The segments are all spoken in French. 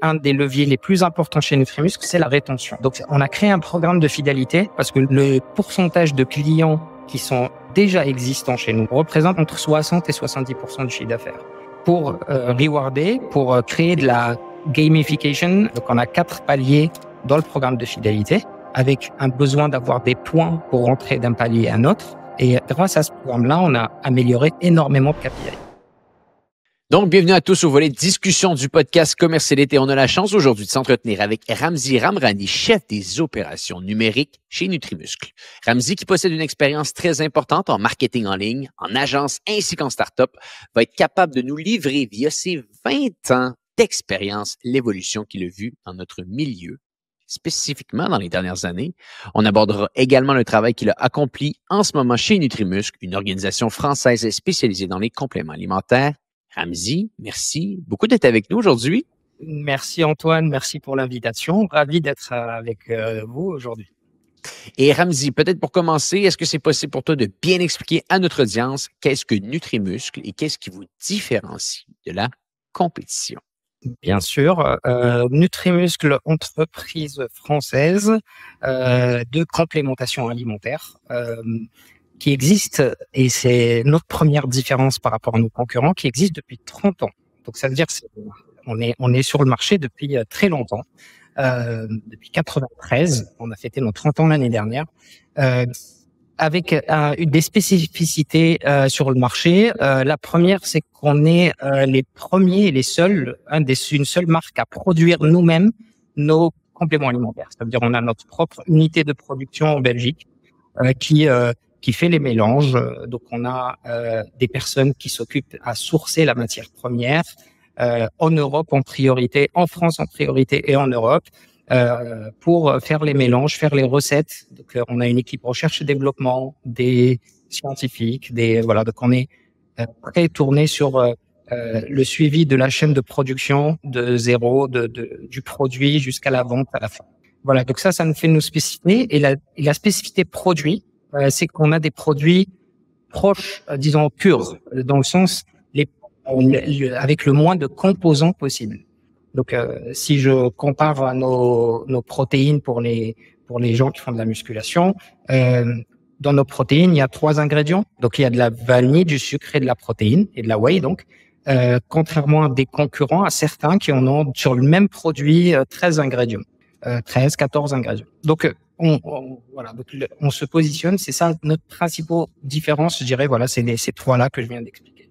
un des leviers les plus importants chez Nutrimuscle, c'est la rétention. Donc, on a créé un programme de fidélité parce que le pourcentage de clients qui sont déjà existants chez nous représente entre 60 et 70% du chiffre d'affaires. Pour rewarder, pour créer de la gamification, donc on a 4 paliers dans le programme de fidélité avec un besoin d'avoir des points pour rentrer d'un palier à un autre. Et grâce à ce programme-là, on a amélioré énormément de KPI. Donc, bienvenue à tous au volet discussion du podcast Commercialité. On a la chance aujourd'hui de s'entretenir avec Ramzi Ramrani, chef des opérations numériques chez Nutrimuscle. Ramzi, qui possède une expérience très importante en marketing en ligne, en agence ainsi qu'en start-up, va être capable de nous livrer via ses 20 ans d'expérience l'évolution qu'il a vue dans notre milieu, spécifiquement dans les dernières années. On abordera également le travail qu'il a accompli en ce moment chez Nutrimuscle, une organisation française spécialisée dans les compléments alimentaires. Ramzi, merci beaucoup d'être avec nous aujourd'hui. Merci Antoine, merci pour l'invitation. Ravi d'être avec vous aujourd'hui. Et Ramzi, peut-être pour commencer, est-ce que c'est possible pour toi de bien expliquer à notre audience qu'est-ce que Nutrimuscle et qu'est-ce qui vous différencie de la compétition? Bien sûr, Nutrimuscle, entreprise française de complémentation alimentaire qui existe, et c'est notre première différence par rapport à nos concurrents, qui existe depuis 30 ans. Donc ça veut dire qu'on est sur le marché depuis très longtemps, depuis 93. On a fêté nos 30 ans l'année dernière, avec des spécificités sur le marché. La première, c'est qu'on est les premiers et les seuls, une seule marque à produire nous-mêmes nos compléments alimentaires. C'est-à-dire on a notre propre unité de production en Belgique qui fait les mélanges. Donc, on a des personnes qui s'occupent à sourcer la matière première en Europe en priorité, en France en priorité et en Europe pour faire les mélanges, faire les recettes. Donc, on a une équipe recherche et développement, des scientifiques, donc on est très tourné sur le suivi de la chaîne de production de zéro, du produit jusqu'à la vente à la fin. Voilà, donc ça nous fait nos spécificités. Et la spécificité produit, c'est qu'on a des produits proches, disons purs, dans le sens avec le moins de composants possible. Donc, si je compare à nos protéines pour les gens qui font de la musculation, dans nos protéines, il y a 3 ingrédients. Donc, il y a de la vanille, du sucre et de la protéine et de la whey. Donc, contrairement à des concurrents, à certains qui en ont sur le même produit 13 ingrédients, 13, 14 ingrédients. Donc on se positionne, c'est ça notre principale différence, je dirais, c'est ces 3-là que je viens d'expliquer.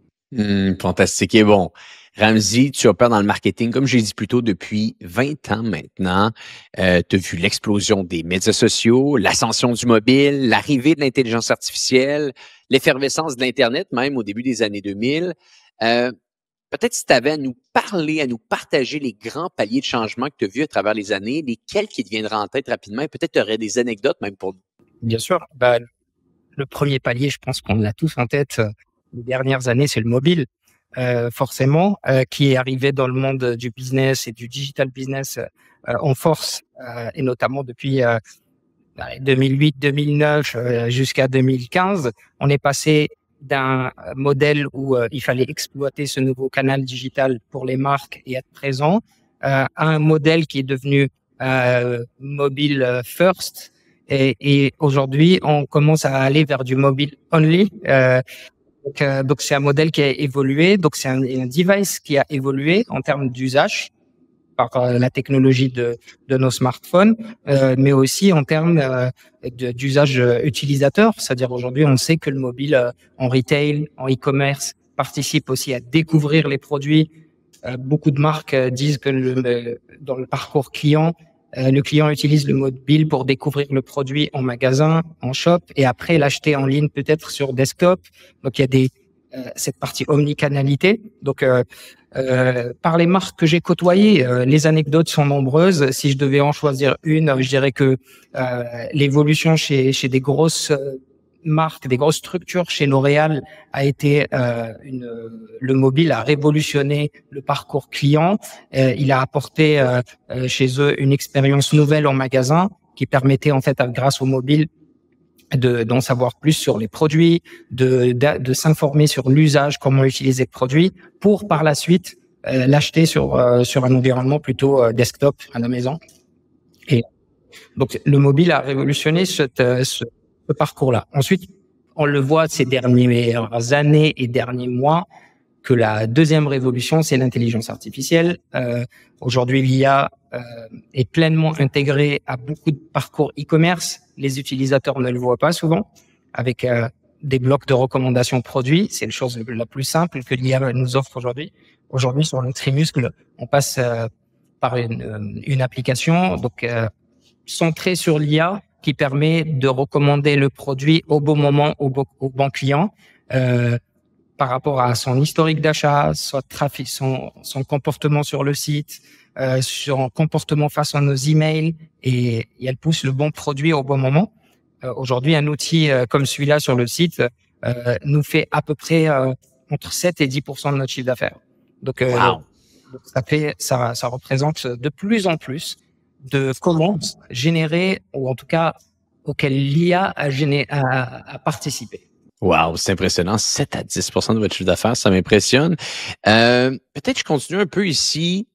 Fantastique. Et bon, Ramzi, tu opères dans le marketing, comme j'ai dit plus tôt, depuis 20 ans maintenant. Tu as vu l'explosion des médias sociaux, l'ascension du mobile, l'arrivée de l'intelligence artificielle, l'effervescence de l'Internet, même au début des années 2000. Peut-être si tu avais à nous parler, à nous partager les grands paliers de changement que tu as vus à travers les années, lesquels qui te viendraient en tête rapidement, et peut-être tu aurais des anecdotes même pour nous. Bien sûr. Le premier palier, je pense qu'on l'a tous en tête les dernières années, c'est le mobile, forcément, qui est arrivé dans le monde du business et du digital business en force, et notamment depuis 2008, 2009 jusqu'à 2015. On est passé d'un modèle où il fallait exploiter ce nouveau canal digital pour les marques et être présent, à un modèle qui est devenu mobile first. Et aujourd'hui, on commence à aller vers du mobile only. Donc c'est un modèle qui a évolué. Donc c'est un device qui a évolué en termes d'usage par la technologie de nos smartphones, mais aussi en termes d'usage utilisateur. C'est-à-dire aujourd'hui, on sait que le mobile en retail, en e-commerce, participe aussi à découvrir les produits. Beaucoup de marques disent que dans le parcours client, le client utilise le mobile pour découvrir le produit en magasin, en shop, et après l'acheter en ligne peut-être sur desktop. Donc il y a cette partie omnicanalité. Donc par les marques que j'ai côtoyées, les anecdotes sont nombreuses. Si je devais en choisir une, je dirais que l'évolution chez des grosses marques, des grosses structures chez L'Oréal a été le mobile a révolutionné le parcours client. Il a apporté chez eux une expérience nouvelle en magasin qui permettait en fait, grâce au mobile, d'en savoir plus sur les produits, de s'informer sur l'usage, comment utiliser le produit, pour par la suite l'acheter sur un environnement plutôt desktop à la maison. Et donc le mobile a révolutionné ce parcours-là. Ensuite, on le voit ces dernières années et derniers mois que la deuxième révolution, c'est l'intelligence artificielle. Aujourd'hui, l'IA est pleinement intégrée à beaucoup de parcours e-commerce. Les utilisateurs ne le voient pas souvent, avec des blocs de recommandations produits. C'est la chose la plus simple que l'IA nous offre aujourd'hui. Aujourd'hui, sur NutriMuscle, on passe par une application donc centrée sur l'IA qui permet de recommander le produit au bon moment au bon client. Par rapport à son historique d'achat, son comportement sur le site, son comportement face à nos emails, et elle pousse le bon produit au bon moment. Aujourd'hui, un outil comme celui-là sur le site nous fait à peu près entre 7 et 10% de notre chiffre d'affaires. Donc, Wow. ça représente de plus en plus de commandes générées, ou en tout cas auxquelles l'IA a participé. Wow, c'est impressionnant. 7 à 10% de votre chiffre d'affaires, ça m'impressionne. Peut-être je continue un peu ici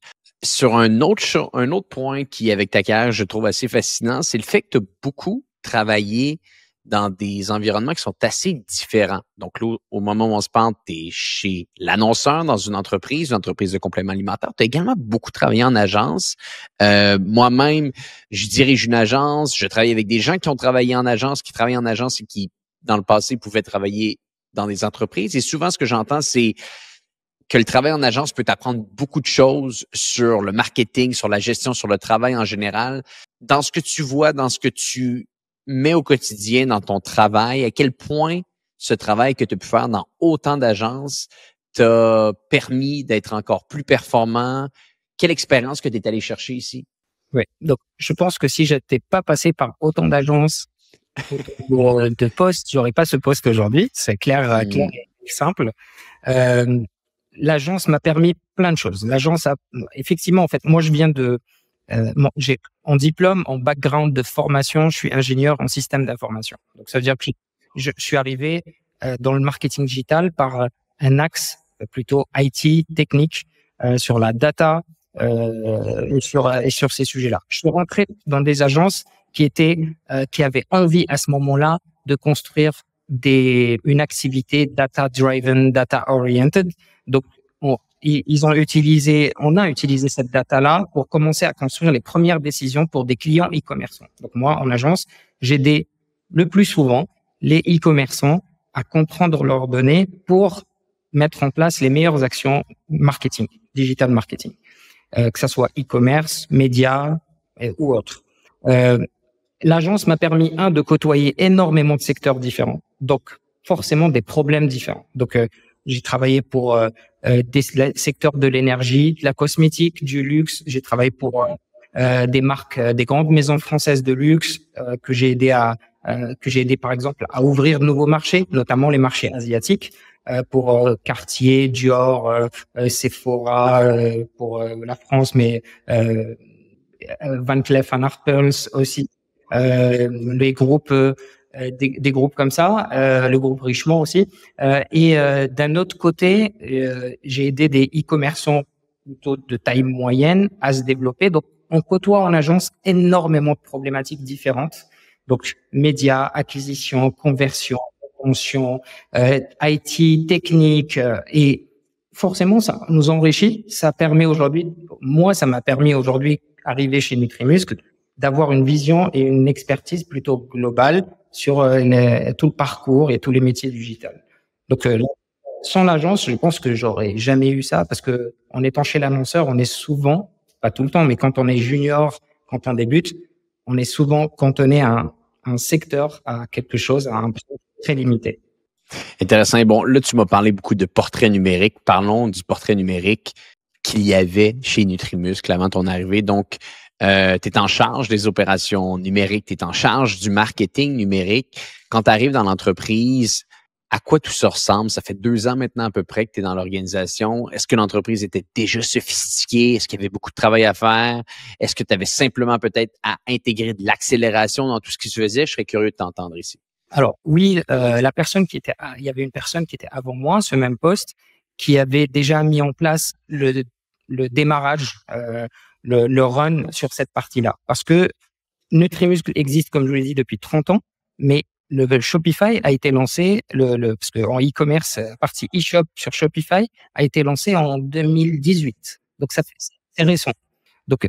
sur un autre point qui, avec ta carrière, je trouve assez fascinant, c'est le fait que tu as beaucoup travaillé dans des environnements qui sont assez différents. Donc là, au moment où on se parle, tu es chez l'annonceur dans une entreprise de compléments alimentaires. Tu as également beaucoup travaillé en agence. Moi-même, je dirige une agence. Je travaille avec des gens qui ont travaillé en agence, qui travaillent en agence et qui, dans le passé, pouvaient travailler dans des entreprises. Et souvent, ce que j'entends, c'est que le travail en agence peut t'apprendre beaucoup de choses sur le marketing, sur la gestion, sur le travail en général. Dans ce que tu vois, dans ce que tu mets au quotidien dans ton travail, à quel point ce travail que tu as pu faire dans autant d'agences t'a permis d'être encore plus performant? Quelle expérience que tu es allé chercher ici? Oui, donc je pense que si je n'étais pas passé par autant d'agences ou de postes, j'aurais pas ce poste aujourd'hui. C'est clair et simple. L'agence m'a permis plein de choses. L'agence a effectivement, en fait, moi je viens de j'ai en diplôme, en background de formation, je suis ingénieur en système d'information. Donc ça veut dire que je suis arrivé dans le marketing digital par un axe plutôt IT technique sur la data et sur ces sujets-là. Je suis rentré dans des agences qui avaient envie à ce moment-là de construire une activité data driven, data oriented. Donc on a utilisé cette data-là pour commencer à construire les premières décisions pour des clients e-commerçants. Donc moi, en agence, j'aidais le plus souvent les e-commerçants à comprendre leurs données pour mettre en place les meilleures actions marketing, digital marketing, que ça soit e-commerce, médias ou autre. L'agence m'a permis, de côtoyer énormément de secteurs différents, donc forcément des problèmes différents. Donc, j'ai travaillé pour des secteurs de l'énergie, de la cosmétique, du luxe. J'ai travaillé pour des marques, des grandes maisons françaises de luxe que j'ai aidé par exemple à ouvrir de nouveaux marchés, notamment les marchés asiatiques, pour Cartier, Dior, Sephora pour la France, mais Van Cleef & Arpels aussi. Les groupes, des groupes comme ça, le groupe Richemont aussi. Et d'un autre côté, j'ai aidé des e-commerçants plutôt de taille moyenne à se développer. Donc, on côtoie en agence énormément de problématiques différentes. Donc, médias, acquisition, conversion, pension, IT, technique, et forcément, ça nous enrichit. Ça m'a permis aujourd'hui, arrivé chez NutriMuscle, d'avoir une vision et une expertise plutôt globale sur tout le parcours et tous les métiers digitales. Donc, sans l'agence, je pense que j'aurais jamais eu ça, parce que en étant chez l'annonceur, on est souvent, pas tout le temps, mais quand on est junior, quand on débute, on est souvent cantonné à un secteur, à quelque chose, à un prix très limité. Intéressant. Et bon, là, tu m'as parlé beaucoup de portraits numériques. Parlons du portrait numérique qu'il y avait chez NutriMuscle avant ton arrivée. Donc, tu es en charge des opérations numériques, tu es en charge du marketing numérique. Quand tu arrives dans l'entreprise, à quoi tout ça ressemble? Ça fait 2 ans maintenant à peu près que tu es dans l'organisation. Est-ce que l'entreprise était déjà sophistiquée? Est-ce qu'il y avait beaucoup de travail à faire? Est-ce que tu avais simplement peut-être à intégrer de l'accélération dans tout ce qui se faisait? Je serais curieux de t'entendre ici. Alors oui, il y avait une personne qui était avant moi, ce même poste, qui avait déjà mis en place le le démarrage, le run sur cette partie-là. Parce que NutriMuscle existe, comme je vous l'ai dit, depuis 30 ans, mais le Shopify a été lancé, parce qu'en e-commerce, la partie e-shop sur Shopify a été lancée en 2018. Donc, c'est récent. Donc,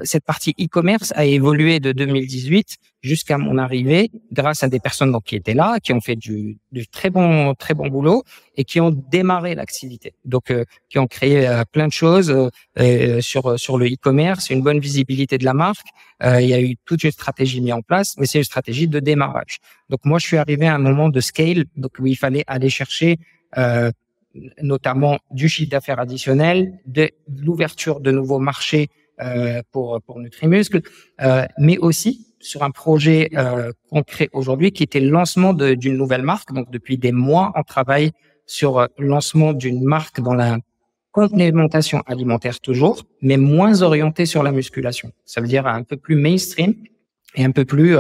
cette partie e-commerce a évolué de 2018 jusqu'à mon arrivée grâce à des personnes donc, qui étaient là, qui ont fait du très bon boulot et qui ont démarré l'activité. Donc, qui ont créé plein de choses sur le e-commerce, une bonne visibilité de la marque. Il y a eu toute une stratégie mise en place, mais c'est une stratégie de démarrage. Donc, moi, je suis arrivé à un moment de scale, donc où il fallait aller chercher notamment du chiffre d'affaires additionnel, de l'ouverture de nouveaux marchés pour NutriMuscle, mais aussi sur un projet concret aujourd'hui qui était le lancement d'une nouvelle marque. Donc depuis des mois, on travaille sur le lancement d'une marque dans la complémentation alimentaire toujours, mais moins orientée sur la musculation. Ça veut dire un peu plus mainstream et un peu plus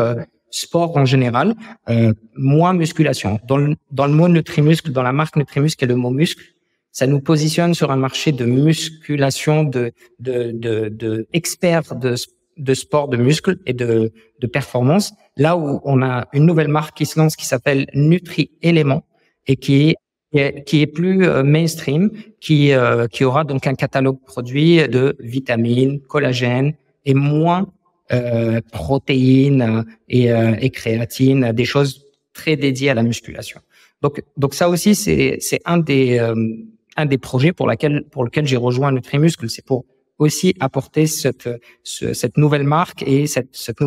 sport en général, moins musculation. Dans le mot NutriMuscle, dans la marque NutriMuscle et le mot muscle, ça nous positionne sur un marché de musculation, de experts de sport de muscle et de performance. Là où on a une nouvelle marque qui se lance qui s'appelle Nutri-Éléments et qui est plus mainstream, qui aura donc un catalogue produit de vitamines, collagène et moins protéines et créatine, des choses très dédiées à la musculation. Donc ça aussi c'est un des projets pour lequel j'ai rejoint NutriMuscle, c'est pour aussi apporter cette nouvelle marque et cette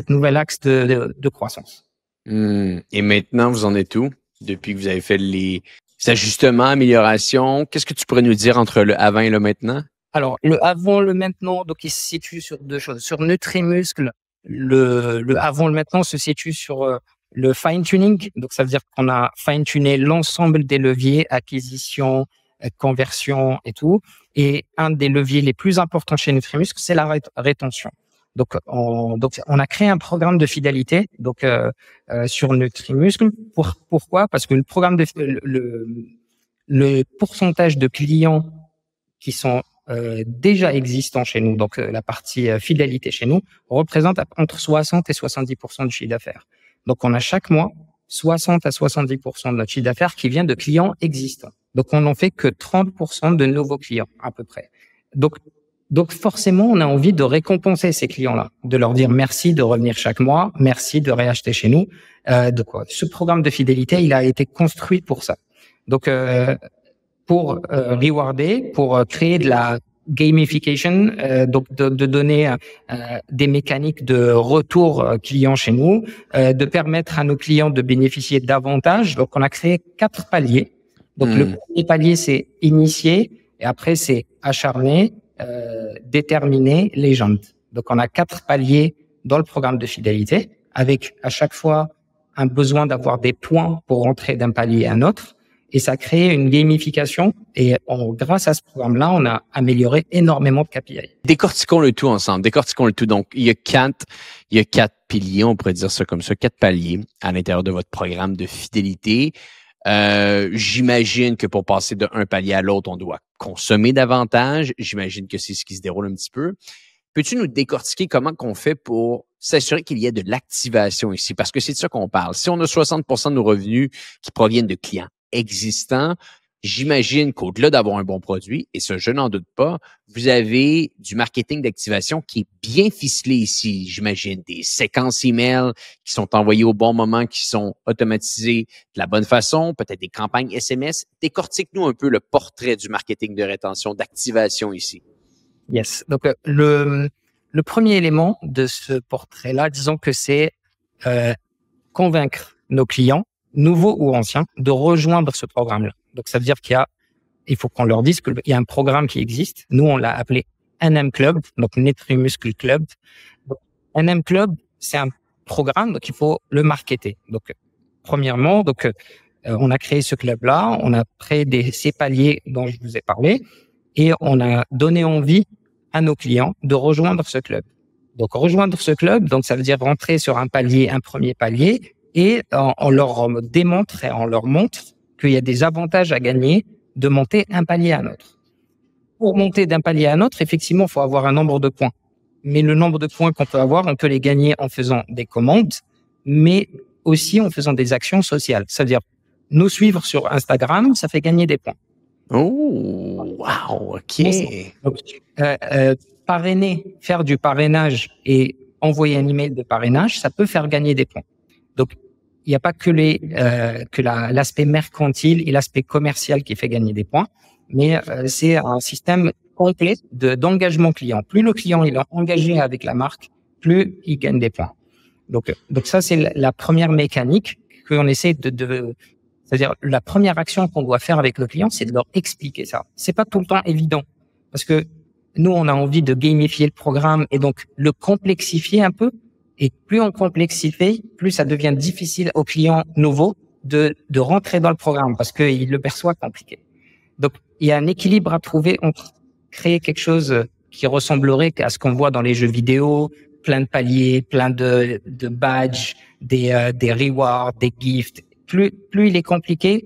nouvelle axe de croissance. Et maintenant, vous en êtes où depuis que vous avez fait les ajustements, améliorations? Qu'est-ce que tu pourrais nous dire entre le avant et le maintenant? Alors, le avant, le maintenant, donc il se situe sur deux choses. Sur NutriMuscle, le avant, le maintenant se situe sur le fine-tuning. Donc, ça veut dire qu'on a fine-tuné l'ensemble des leviers, acquisition, conversion et tout. Et un des leviers les plus importants chez NutriMuscle, c'est la rétention. Donc, on a créé un programme de fidélité sur NutriMuscle. Pourquoi? Parce que le pourcentage de clients qui sont déjà existants chez nous, donc la partie fidélité chez nous, représente entre 60 et 70% du chiffre d'affaires. Donc, on a chaque mois 60 à 70% de notre chiffre d'affaires qui vient de clients existants. Donc, on n'en fait que 30% de nouveaux clients, à peu près. Donc forcément, on a envie de récompenser ces clients-là, de leur dire merci de revenir chaque mois, merci de réacheter chez nous. Ce programme de fidélité, il a été construit pour ça. Donc, pour rewarder, pour créer de la gamification, donc de donner des mécaniques de retour client chez nous, de permettre à nos clients de bénéficier davantage. Donc, on a créé 4 paliers. Donc, le premier palier, c'est initier, et après, c'est acharné, déterminé, légende. Donc, on a 4 paliers dans le programme de fidélité, avec à chaque fois un besoin d'avoir des points pour rentrer d'un palier à un autre. Et ça crée une gamification. Et grâce à ce programme-là, on a amélioré énormément de KPI. Décortiquons le tout ensemble. Décortiquons le tout. Donc, il y a quatre piliers, on pourrait dire ça comme ça, 4 paliers à l'intérieur de votre programme de fidélité. J'imagine que pour passer d'un palier à l'autre, on doit consommer davantage. J'imagine que c'est ce qui se déroule un petit peu. Peux-tu nous décortiquer comment qu'on fait pour s'assurer qu'il y ait de l'activation ici? Parce que c'est de ça qu'on parle. Si on a 60% de nos revenus qui proviennent de clients existants, j'imagine qu'au-delà d'avoir un bon produit, et ça, je n'en doute pas, vous avez du marketing d'activation qui est bien ficelé ici. J'imagine des séquences email qui sont envoyées au bon moment, qui sont automatisées de la bonne façon, peut-être des campagnes SMS. Décortique-nous un peu le portrait du marketing de rétention, d'activation ici. Yes. Donc, le premier élément de ce portrait-là, disons que c'est convaincre nos clients, nouveaux ou anciens, de rejoindre ce programme-là. Donc, ça veut dire il faut qu'on leur dise qu'il y a un programme qui existe. Nous, on l'a appelé NM Club, donc NutriMuscle Club. Donc, NM Club, c'est un programme, donc il faut le marketer. Donc, premièrement, on a créé ce club-là, on a créé ces paliers dont je vous ai parlé, et on a donné envie à nos clients de rejoindre ce club. Donc, rejoindre ce club, donc ça veut dire rentrer sur un premier palier, et on leur démontre et on leur montre qu'il y a des avantages à gagner de monter un palier à un autre. pour monter d'un palier à un autre, effectivement, il faut avoir un nombre de points. Mais le nombre de points qu'on peut avoir, on peut les gagner en faisant des commandes, mais aussi en faisant des actions sociales. C'est-à-dire, nous suivre sur Instagram, ça fait gagner des points. Oh, wow, OK. Donc, parrainer, faire du parrainage et envoyer un email de parrainage, ça peut faire gagner des points. Donc, il n'y a pas que l'aspect mercantile et l'aspect commercial qui fait gagner des points, mais c'est un système complet d'engagement client. Plus le client il est engagé avec la marque, plus il gagne des points. Donc ça, c'est la première mécanique qu'on essaie c'est-à-dire la première action qu'on doit faire avec le client, c'est de leur expliquer ça. C'est pas tout le temps évident parce que nous, on a envie de gamifier le programme et donc le complexifier un peu. Et plus on complexifie, plus ça devient difficile aux clients nouveaux de rentrer dans le programme parce qu'ils le perçoivent compliqué. Donc, il y a un équilibre à trouver entre créer quelque chose qui ressemblerait à ce qu'on voit dans les jeux vidéo, plein de paliers, plein de badges, des rewards, des gifts. Plus il est compliqué,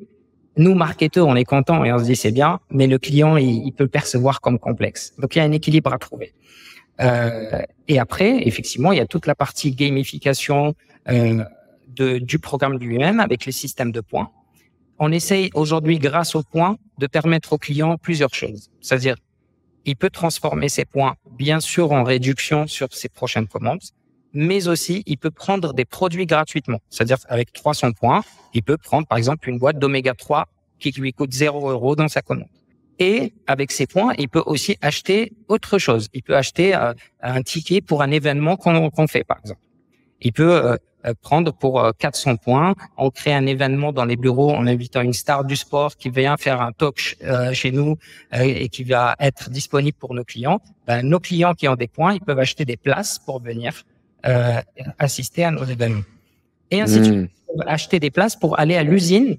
nous, marketeurs, on est contents et on se dit c'est bien, mais le client, il peut le percevoir comme complexe. Donc, il y a un équilibre à trouver. Et après, effectivement, il y a toute la partie gamification du programme lui-même avec les systèmes de points. On essaye aujourd'hui, grâce aux points, de permettre aux clients plusieurs choses. C'est-à-dire, il peut transformer ses points, bien sûr, en réduction sur ses prochaines commandes, mais aussi, il peut prendre des produits gratuitement. C'est-à-dire, avec 300 points, il peut prendre, par exemple, une boîte d'oméga 3 qui lui coûte 0 € dans sa commande. Et avec ces points, il peut aussi acheter autre chose. Il peut acheter un ticket pour un événement qu'on fait, par exemple. Il peut prendre pour 400 points, on crée un événement dans les bureaux en invitant une star du sport qui vient faire un talk chez nous et qui va être disponible pour nos clients. Nos clients qui ont des points, ils peuvent acheter des places pour venir assister à nos événements. Et ainsi de suite. Ils peuvent acheter des places pour aller à l'usine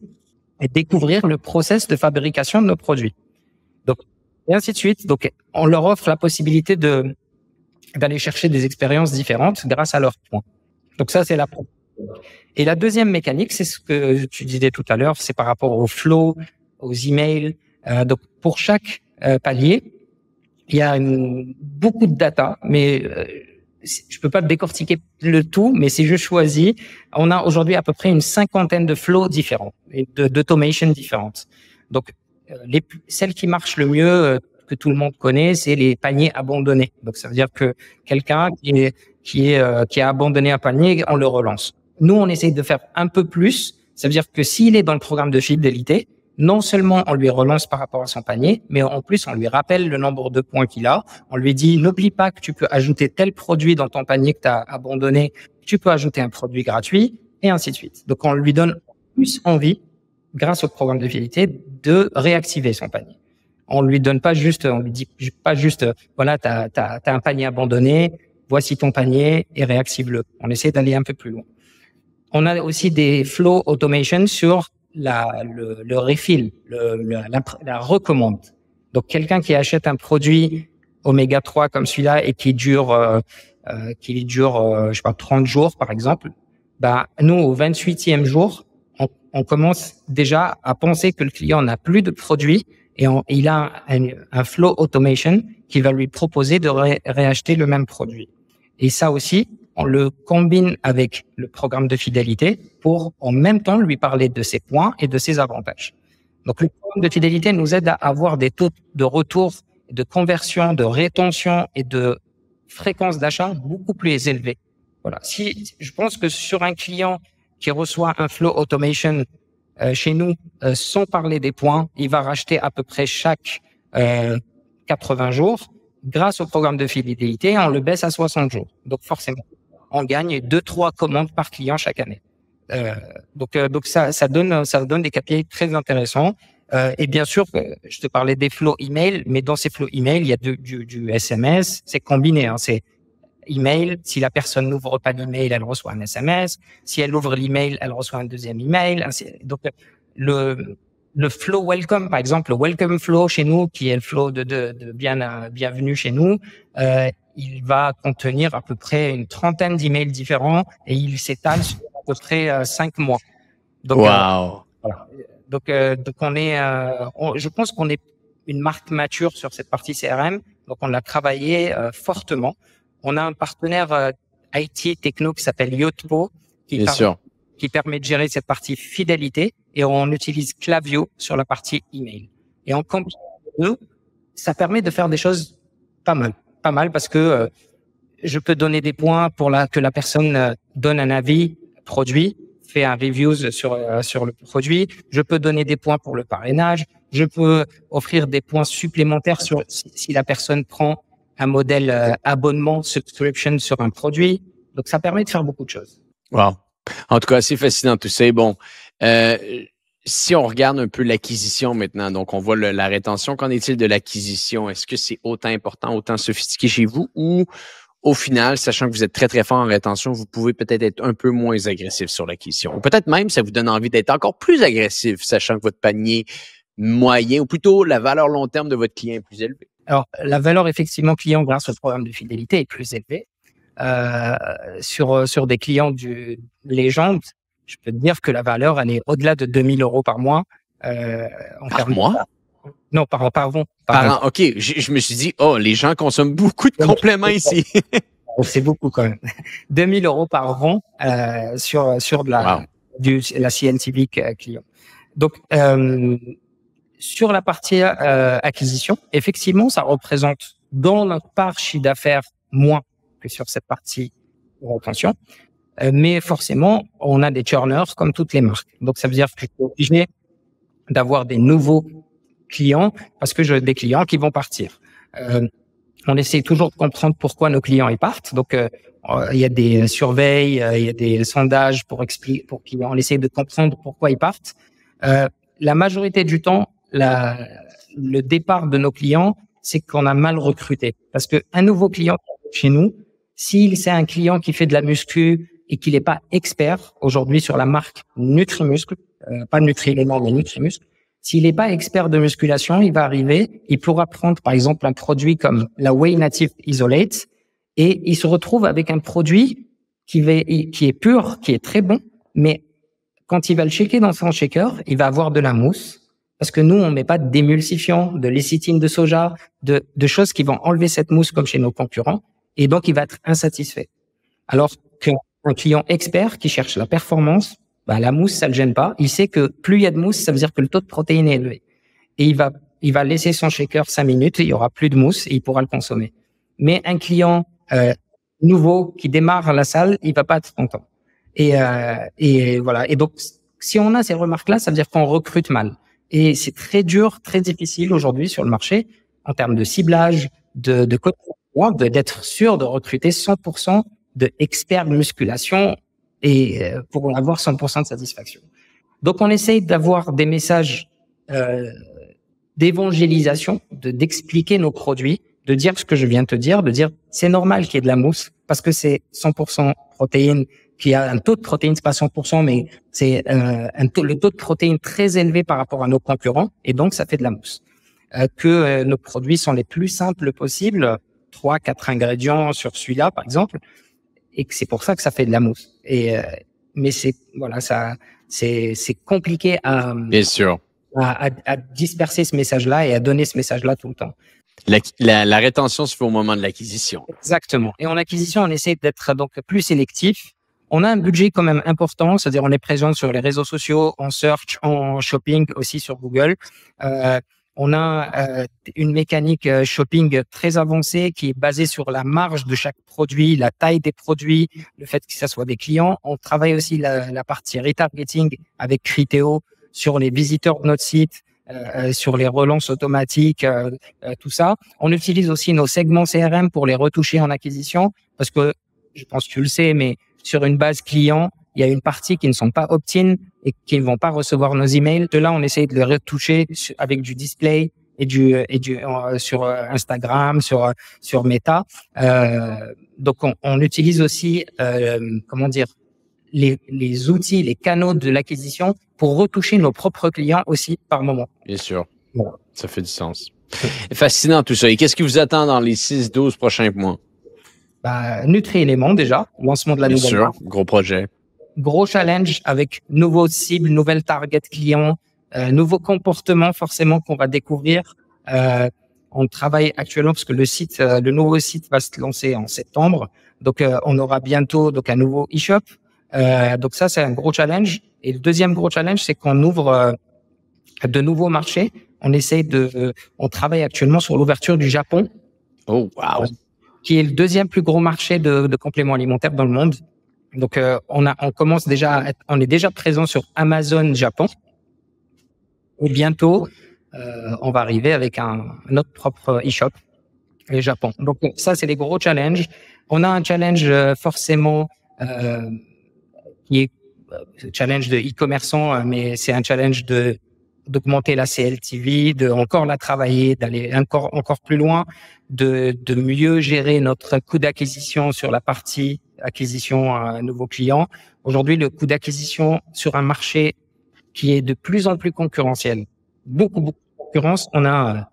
et découvrir le process de fabrication de nos produits. Donc, et ainsi de suite. Donc, on leur offre la possibilité d'aller chercher des expériences différentes grâce à leurs points. Donc ça, c'est la première. Et la deuxième mécanique, c'est ce que tu disais tout à l'heure, c'est par rapport au flow, aux emails. Donc, pour chaque palier, il y a beaucoup de data, mais je peux pas décortiquer le tout, mais si je choisis, on a aujourd'hui à peu près une 50aine de flows différents et d'automation différentes. Donc, celles qui marchent le mieux, que tout le monde connaît, c'est les paniers abandonnés. Donc, ça veut dire que quelqu'un qui a abandonné un panier, on le relance. Nous, on essaye de faire un peu plus. Ça veut dire que s'il est dans le programme de fidélité, non seulement on lui relance par rapport à son panier, mais en plus, on lui rappelle le nombre de points qu'il a. On lui dit, n'oublie pas que tu peux ajouter tel produit dans ton panier que tu as abandonné. Tu peux ajouter un produit gratuit et ainsi de suite. Donc, on lui donne plus envie, grâce au programme de fidélité, de réactiver son panier. On lui donne pas juste, on lui dit pas juste, voilà, t'as un panier abandonné, voici ton panier et réactive-le. On essaie d'aller un peu plus loin. On a aussi des flow automation sur le refill, la recommande. Donc, quelqu'un qui achète un produit oméga 3 comme celui-là et qui dure, je sais pas, 30 jours, par exemple, nous, au 28e jour, on commence déjà à penser que le client n'a plus de produits et il a un flow automation qui va lui proposer de réacheter le même produit. Et ça aussi, on le combine avec le programme de fidélité pour en même temps lui parler de ses points et de ses avantages. Donc, le programme de fidélité nous aide à avoir des taux de retour, de conversion, de rétention et de fréquence d'achat beaucoup plus élevés. Voilà. Je pense que sur un client qui reçoit un flow automation chez nous, sans parler des points, il va racheter à peu près chaque 80 jours. Grâce au programme de fidélité, on le baisse à 60 jours. Donc forcément, on gagne 2-3 commandes par client chaque année. Donc ça donne des KPI très intéressants. Et bien sûr, je te parlais des flows email, mais dans ces flows email, il y a du SMS. C'est combiné. C'est email. Si la personne n'ouvre pas l'email, elle reçoit un SMS. Si elle ouvre l'email, elle reçoit un deuxième email. Donc le flow welcome, par exemple, le welcome flow chez nous, qui est le flow de bienvenue chez nous, il va contenir à peu près une trentaine d'emails différents et il s'étale sur à peu près 5 mois. Donc, wow. voilà. Donc on est, je pense qu'on est une marque mature sur cette partie CRM. Donc, on l'a travaillé fortement. On a un partenaire IT techno qui s'appelle Yotpo, qui permet de gérer cette partie fidélité, et on utilise Klaviyo sur la partie email. Et en compte, ça permet de faire des choses pas mal parce que je peux donner des points pour que la personne donne un avis produit, fait un review sur le produit. Je peux donner des points pour le parrainage. Je peux offrir des points supplémentaires si la personne prend un modèle abonnement, subscription sur un produit. Donc, ça permet de faire beaucoup de choses. Wow. En tout cas, c'est fascinant tout ça. Bon, si on regarde un peu l'acquisition maintenant, donc on voit la rétention, qu'en est-il de l'acquisition? Est-ce que c'est autant important, autant sophistiqué chez vous ou au final, sachant que vous êtes très, très fort en rétention, vous pouvez peut-être être un peu moins agressif sur l'acquisition? Ou peut-être même, ça vous donne envie d'être encore plus agressif, sachant que votre panier moyen, ou plutôt la valeur long terme de votre client est plus élevée? Alors, la valeur effectivement client grâce au programme de fidélité est plus élevée. Sur des clients du légende, je peux te dire que la valeur, elle est au-delà de 2 000 € par mois. Par mois? Non, par an. Par an, OK. Je me suis dit, les gens consomment beaucoup de compléments ici. C'est beaucoup quand même. 2 000 € par an sur de la CNTV client. Donc, sur la partie acquisition, effectivement, ça représente dans notre part chiffre d'affaires moins que sur cette partie rétention. Mais forcément, on a des churners comme toutes les marques. Donc, ça veut dire que je suis obligé d'avoir des nouveaux clients parce que j'ai des clients qui vont partir. On essaie toujours de comprendre pourquoi nos clients ils partent. Donc, il y a des surveilles, il y a des sondages pour clients. On essaie de comprendre pourquoi ils partent. La majorité du temps, le départ de nos clients, c'est qu'on a mal recruté. Parce que un nouveau client chez nous, si c'est un client qui fait de la muscu et qu'il n'est pas expert aujourd'hui sur la marque Nutrimuscle, pas Nutri-Éléments, mais Nutrimuscle, s'il n'est pas expert de musculation, il va arriver, il pourra prendre par exemple un produit comme la Whey Native Isolate et il se retrouve avec un produit qui est pur, qui est très bon, mais quand il va le shaker dans son shaker, il va avoir de la mousse parce que nous, on met pas d'émulsifiant, de lécithine de soja, de choses qui vont enlever cette mousse comme chez nos concurrents. Et donc, il va être insatisfait. Alors qu'un client expert qui cherche la performance, la mousse, ça le gêne pas. Il sait que plus il y a de mousse, ça veut dire que le taux de protéines est élevé. Et il va laisser son shaker 5 minutes, il y aura plus de mousse et il pourra le consommer. Mais un client nouveau qui démarre la salle, il va pas être content. Et voilà. Et donc, si on a ces remarques-là, ça veut dire qu'on recrute mal. Et c'est très dur, très difficile aujourd'hui sur le marché en termes de ciblage, d'être sûr de recruter 100% de experts de musculation et pour avoir 100% de satisfaction. Donc, on essaye d'avoir des messages d'évangélisation, d'expliquer nos produits, de dire ce que je viens de te dire, de dire c'est normal qu'il y ait de la mousse parce que c'est 100% protéines, qui a un taux de protéines, c'est pas 100%, mais c'est le taux de protéines très élevé par rapport à nos concurrents et donc ça fait de la mousse. Nos produits sont les plus simples possibles, 3-4 ingrédients sur celui-là par exemple, et que c'est pour ça que ça fait de la mousse. Mais c'est compliqué Bien sûr. à disperser ce message-là et à donner ce message-là tout le temps. La rétention se fait au moment de l'acquisition. Exactement. Et en acquisition, on essaie d'être donc plus sélectif. On a un budget quand même important, c'est-à-dire on est présent sur les réseaux sociaux, en search, en shopping, aussi sur Google. On a une mécanique shopping très avancée qui est basée sur la marge de chaque produit, la taille des produits, le fait que ça soit des clients. On travaille aussi la partie retargeting avec Criteo sur les visiteurs de notre site, sur les relances automatiques, tout ça. On utilise aussi nos segments CRM pour les retoucher en acquisition parce que, je pense que tu le sais, mais sur une base client, il y a une partie qui ne sont pas opt-in et qui ne vont pas recevoir nos emails. De là, on essaye de les retoucher avec du display et sur Instagram, sur Meta. Donc, on utilise aussi, les outils, les canaux de l'acquisition pour retoucher nos propres clients aussi par moment. Bien sûr. Bon. Ça fait du sens. Fascinant tout ça. Et qu'est-ce qui vous attend dans les 6-12 prochains mois? Nutri-Éléments déjà, lancement de la nouvelle marque. Gros projet. Gros challenge avec nouveaux cibles, nouvelles targets clients, nouveaux comportements forcément qu'on va découvrir On travaille actuellement parce que le nouveau site va se lancer en septembre. Donc, on aura bientôt donc un nouveau e-shop. Donc ça, c'est un gros challenge. Et le deuxième gros challenge, c'est qu'on ouvre de nouveaux marchés. On travaille actuellement sur l'ouverture du Japon. Oh, wow! Qui est le deuxième plus gros marché de compléments alimentaires dans le monde. Donc, on est déjà présent sur Amazon Japon. Et bientôt, on va arriver avec notre propre e-shop, le Japon. Donc, ça, c'est les gros challenges. On a un challenge forcément qui est challenge de e-commerçant, mais c'est un challenge d'augmenter la CLTV, de encore la travailler, d'aller encore plus loin, de mieux gérer notre coût d'acquisition sur la partie acquisition à un nouveau client. Aujourd'hui, le coût d'acquisition sur un marché qui est de plus en plus concurrentiel, beaucoup de concurrence. On a,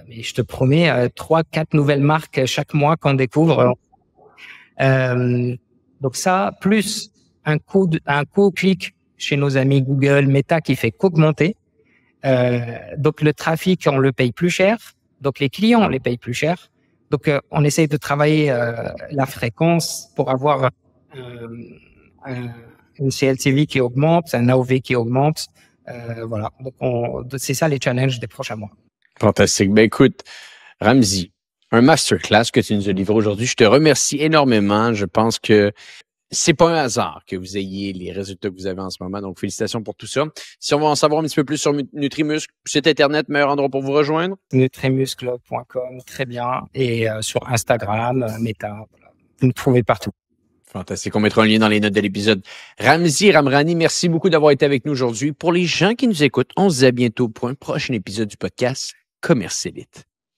mais je te promets, 3-4 nouvelles marques chaque mois qu'on découvre. Donc ça, plus un coût au clic chez nos amis Google, Meta qui fait qu'augmenter. Donc le trafic, on le paye plus cher. Donc les clients, on les paye plus cher. Donc on essaye de travailler la fréquence pour avoir une CLTV qui augmente, un AOV qui augmente. Voilà. Donc c'est ça les challenges des prochains mois. Fantastique. Ben écoute, Ramzy, un masterclass que tu nous as livré aujourd'hui. Je te remercie énormément. Je pense que c'est pas un hasard que vous ayez les résultats que vous avez en ce moment. Donc, félicitations pour tout ça. Si on va en savoir un petit peu plus sur Nutrimuscle, site Internet, meilleur endroit pour vous rejoindre? Nutrimuscle.com, très bien. Et sur Instagram, Meta, voilà. Vous nous trouvez partout. Fantastique. On mettra un lien dans les notes de l'épisode. Ramzy Ramrani, merci beaucoup d'avoir été avec nous aujourd'hui. Pour les gens qui nous écoutent, on se dit à bientôt pour un prochain épisode du podcast Commerce Élite.